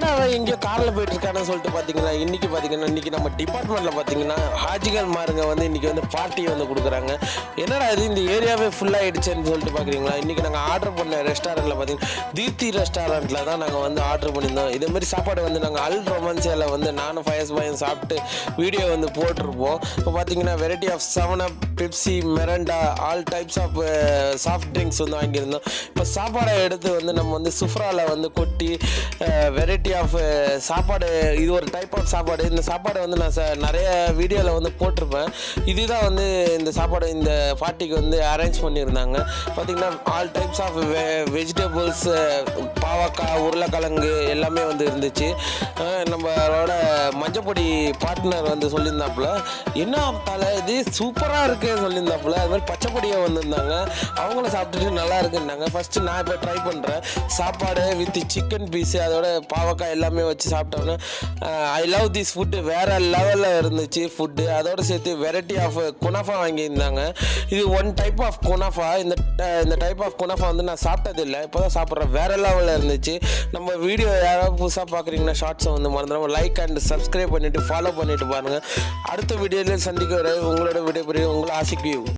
என்னடா அவன் எங்கேயோ காரில் போயிட்டு இருக்கான்னு சொல்லிட்டு பார்த்தீங்கன்னா இன்னைக்கு நம்ம டிபார்ட்மெண்ட்டில் பார்த்தீங்கன்னா ஹாஜிகள் மாருங்க வந்து இன்னைக்கு வந்து பார்ட்டி வந்து கொடுக்குறாங்க. என்னடா இது இந்த ஏரியாவே ஃபுல்லாகிடுச்சுன்னு சொல்லிட்டு பார்க்குறீங்களா? இன்றைக்கி நாங்கள் ஆர்டர் பண்ண ரெஸ்டாரண்ட்டில் பார்த்தீங்கன்னா தீப்தி ரெஸ்டாரண்ட்டில் தான் நாங்கள் வந்து ஆர்டர் பண்ணியிருந்தோம். இதேமாரி சாப்பாடு வந்து நாங்கள் அல் ரொமான்சியாவில் வந்து நானும் ஃபயஸ் பாயும் சாப்பிட்டு வீடியோ வந்து போட்டிருப்போம். இப்போ பார்த்தீங்கன்னா variety of 7up, Pepsi, Mirinda, all types of soft drinks வந்து வாங்கியிருந்தோம். இப்போ சாப்பாடை எடுத்து வந்து நம்ம வந்து சுஃப்ராவில் வந்து கொட்டி வெரைட்டி ஆஃப் சாப்பாடு, இது ஒரு டைப் ஆஃப் சாப்பாடு. இந்த சாப்பாடு வந்து நான் நிறைய வீடியோவில் வந்து போட்டிருப்பேன். இதுதான் வந்து இந்த சாப்பாடு இந்த பார்ட்டிக்கு வந்து அரேஞ்ச் பண்ணியிருந்தாங்க. பார்த்திங்கன்னா ஆல் டைப்ஸ் ஆஃப் வெஜிடபிள்ஸ், பாவக்காய், உருளைக்கிழங்கு எல்லாமே வந்து இருந்துச்சு. நம்மளோட மஞ்சப்பொடி பார்ட்னர் வந்து சொல்லியிருந்தாப்புல, என்ன தலை இது சூப்பராக இருக்குன்னு சொல்லியிருந்தாப்புல. அது மாதிரி பச்சைப்பொடியை வந்திருந்தாங்க, அவங்களும் சாப்பிட்டுட்டு நல்லா இருக்குன்னாங்க. ஃபஸ்ட்டு நான் இப்போ ட்ரை பண்ணுறேன். சாப்பாடு வித் சிக்கன் பீஸு அதோட பாவக்காய் எல்லாமே வச்சு சாப்பிட்டோன்னே ஐ லவ் திஸ் ஃபுட்டு, வேறு லெவலில் இருந்துச்சு ஃபுட்டு. அதோடு சேர்த்து வெரைட்டி ஆஃப் குனாஃபா வாங்கியிருந்தாங்க. இது ஒன் டைப் ஆஃப் குனாஃபா. இந்த டைப் ஆஃப் குனாஃபா வந்து நான் சாப்பிட்டதில்லை, இப்போ தான் சாப்பிட்றேன். வேறு லெவலில் இருந்துச்சு. நம்ம வீடியோ யாராவது புதுசாக பார்க்குறீங்கன்னா ஷார்ட்ஸை வந்து மறந்துடாமல் லைக் அண்ட் சப்ஸ்கிரைப் பண்ணிவிட்டு ஃபாலோ பண்ணிவிட்டு பாருங்கள். அடுத்த வீடியோவில் சந்திக்க வர உங்களோட விடைபெறும் உங்களை ஆசிக்கு.